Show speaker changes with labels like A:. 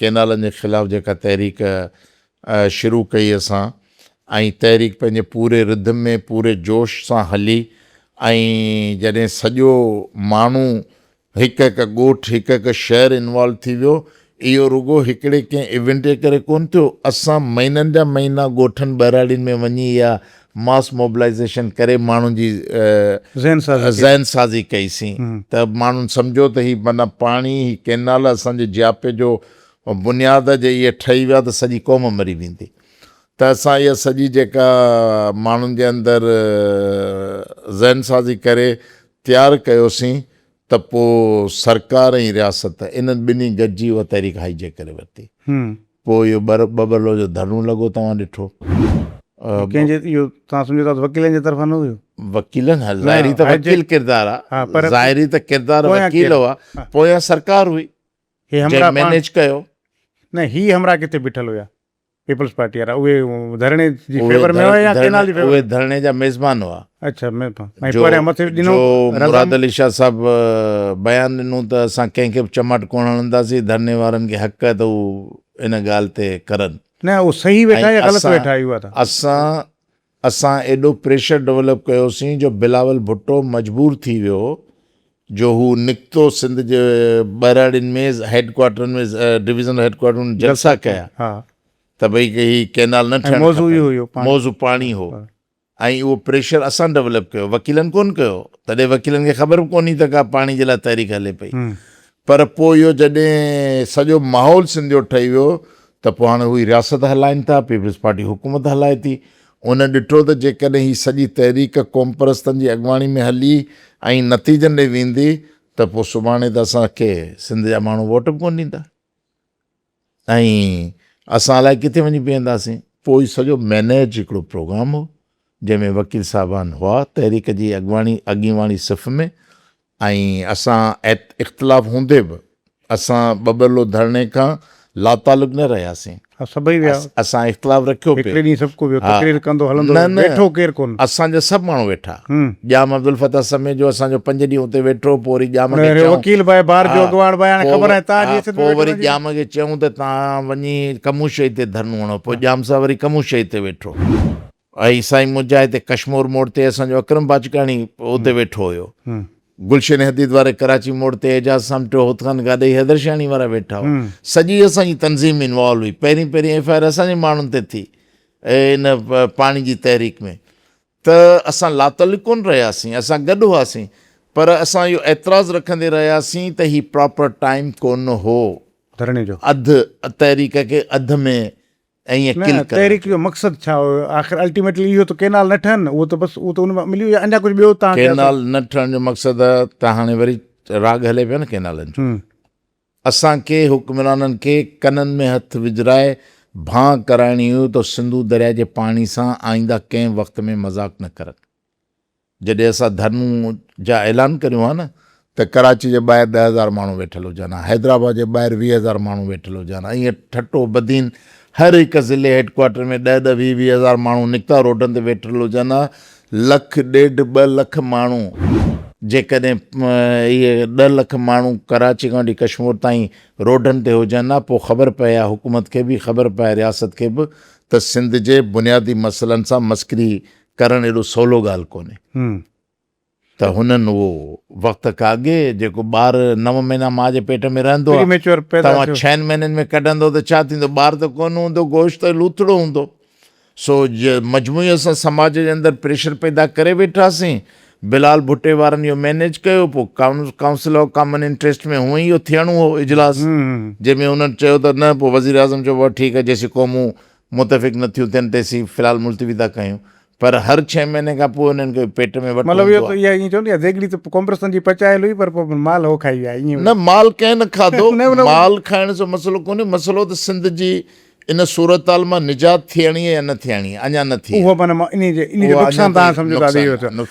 A: केनालनि जे ख़िलाफ़ु जेका तहरीक शुरू कई असां, ऐं तहरीक पंहिंजे पूरे रिधम में पूरे जोश सां हली, ऐं जॾहिं सॼो माण्हू हिकु हिकु ॻोठु हिकु हिकु शहर इन्वॉल्व थी वियो, इहो रुॻो हिकिड़े कंहिं इवेंट जे करे कोन्ह थियो। असां महीननि जा महीना ॻोठनि बहिराड़ियुनि में वञी इहा मास मोबिलाइज़ेशन करे माण्हुनि जी ज़हन साज़ी कईसीं त माण्हुनि सम्झो त ही माना पाणी ही केनाल असांजे जियापे जो बुनियाद जे इहे ठही विया त सॼी क़ौम मरी वेंदी। त असां इहा सॼी जेका माण्हुनि जे अंदरि ज़हन साज़ी करे तयारु कयोसीं, त पोइ सरकार ऐं रियासत इन्हनि ॿिन्ही गॾिजी उहा तहरीक हाईजेक करे वरिती। पोइ इहो ॿ जो धरणो लॻो, तव्हां ॾिठो।
B: वकीलनि जे तरफ़ां न हुयो?
A: वकीलनि ज़ाहिरी त वकील किरदारु आहे, ज़ाहिरी त किरदारु वकील हुआ, पोयां सरकार हुई मैनेज कयो।
B: न, ही हमरा किथे बीठल हुया पीपल्स पार्टी वारा? उहे धरणे जी फेवर में हुआ या केनाल जी फेवर?
A: उहे धरणे जा मेज़बान हुआ।
B: अच्छा, मेज़बान।
A: जो मुराद अली शाह साहब बयानु ॾिनो त असां कंहिंखे बि चमाट कोन हणंदासीं, धरणे वारनि खे हक़ आहे त उहे इन ॻाल्हि ते करनि।
B: न, उहो सही वेठा या ग़लति वेठा?
A: असां एॾो प्रेशर डेवलप कयोसीं जो बिलावल भुट्टो मजबूर थी वियो, जो हू निकितो सिंध जे बहिराड़ियुनि में हेडक्वार्टरनि में डिवीज़नल हेडक्वार्टरनि में जलसा कया त भई ही केनाल न ठहिणु, मौज़ू पाणी हो। ऐं उहो प्रेशर असां डेवलप कयो, वकीलनि कोन कयो। तॾहिं वकीलनि खे ख़बर बि कोन्हे त का पाणी जे लाइ तहरीक हले पई। पर पोइ इहो जॾहिं सॼो माहौल सिंध जो ठही वियो त पोइ हाणे उहे रियासत हलाइनि था, पीपल्स पार्टी हुकूमत हलाए थी। उन ॾिठो त जेकॾहिं ही सॼी तहरीक क़ौम परस्तनि जी अॻुवाणी में हली ऐं नतीजनि ॾे वेंदी त पोइ सुभाणे त असांखे सिंध जा माण्हू वोट बि कोन ॾींदा ऐं असां अलाए किथे वञी बीहंदासीं। पोइ सॼो मैनेज हिकिड़ो प्रोग्राम हो जंहिंमें वकील साहिबान हुआ तहरीक जी अॻीवाणी सिफ़ में, ऐं असां इख़्तिलाफ़ हूंदे बि असां ॿ धरणे खां लातालुक न रहियासीं।
B: सभई विया,
A: असां इख़्तिलाफ़ रखियो असांजा सभु माण्हू वेठा। ॼाम अब्दुल फताह समेत जो असांजो 5 ॾींहं हुते वेठो। पोइ वरी ॼाम वरी ॼाम खे चयूं त तव्हां वञी कमू शहीद ते धरणो हणो। पोइ ॼाम सां वरी कमू शहीद ते वेठो। ऐं साईं मुजाहिद ते कश्मीर मोड़ ते असांजो अकरम बाचकाणी उते वेठो हुयो। गुलशन हदीद वारे कराची मोड़ ते एजाज समटो हुतखान गाॾई हैदरशानी वारा वेठा हुआ। सॼी असांजी तनज़ीम इन्वॉल्व हुई। पहिरीं FIR असांजे माण्हुनि ते थी इन पाणी जी तहरीक में। त असां लातल कोन रहियासीं, असां गॾु हुआसीं, पर असां इहो एतिराज़ु रखंदे रहियासीं त ही प्रॉपर टाइम कोन हो
B: धरणे जो।
A: अधु तहरीक खे अधु में
B: तहरीक जो मक़सदु छा हुयो? आख़िर अल्टीमेटली इहो त केनाल न ठहनि, उहो त बसि उहो त उन मिली या अञा कुझु ॿियो?
A: केनाल न ठहण जो मक़सदु आहे त हाणे वरी राग हले पियो न केनालनि जो। असांखे हुक्मराननि खे कननि में हथु विझराए भां कराइणी हुई त सिंधू दरिया जे पाणी सां आईंदा कंहिं वक़्त में मज़ाक न करनि। जॾहिं असां धर्मूं जा ऐलान करियो आहे न त कराची जे ॿाहिरि 10,000 माण्हू वेठल हुजनि, हैदराबाद जे ॿाहिरि 20,000 माण्हू वेठल हुजनि, ईअं ठटो बदीन हर हिकु ज़िले हेडक्वार्टर में 10-20,000 माण्हू निकिता रोडनि ते वेठल हुजनि। 1.5-2 लख माण्हू, जेकॾहिं इहे 2 लख माण्हू कराची खां वठी कश्मीर ताईं रोडनि ते हुजनि, पोइ ख़बर पए आहे हुकूमत खे बि, ख़बर पए रियासत खे बि त सिंध जे बुनियादी मसइलनि सां मस्करी करणु एॾो सवलो ॻाल्हि कोन्हे। त हुननि उहो वक़्तु काॻे जेको ॿारु 9 महीना माउ जे पेट में रहंदो आहे, तव्हां 6 महीननि में कढंदो त छा थींदो? ॿारु त कोन हूंदो, गोश्त लूथड़ो हूंदो। सो मजमूई असां समाज जे अंदरि प्रेशर पैदा करे वेठासीं। बिलाल भुट्टे वारनि इहो मैनेज कयो। पोइ काउंसिल ऑफ कॉमन इंट्रस्ट में हूअं ई इहो थियणो हो इजलास, जंहिंमें हुननि चयो त न। पोइ वज़ीर आज़म चयो ठीकु आहे, जेसीं क़ौमूं मुतफ़िक़ नथियूं थियनि तेसीं फ़िलहालु मुलतवी था कयूं। पर हर 6 महीने खां पोइ हुननि खे पेट में
B: माल हो खाई विया।
A: न, माल कंहिं न खाधो। माल खाइण जो मसइलो कोन्हे, मसइलो त सिंध जी इन सूरत हाल मां निजात थियणी आहे या न थियणी, अञा न थी।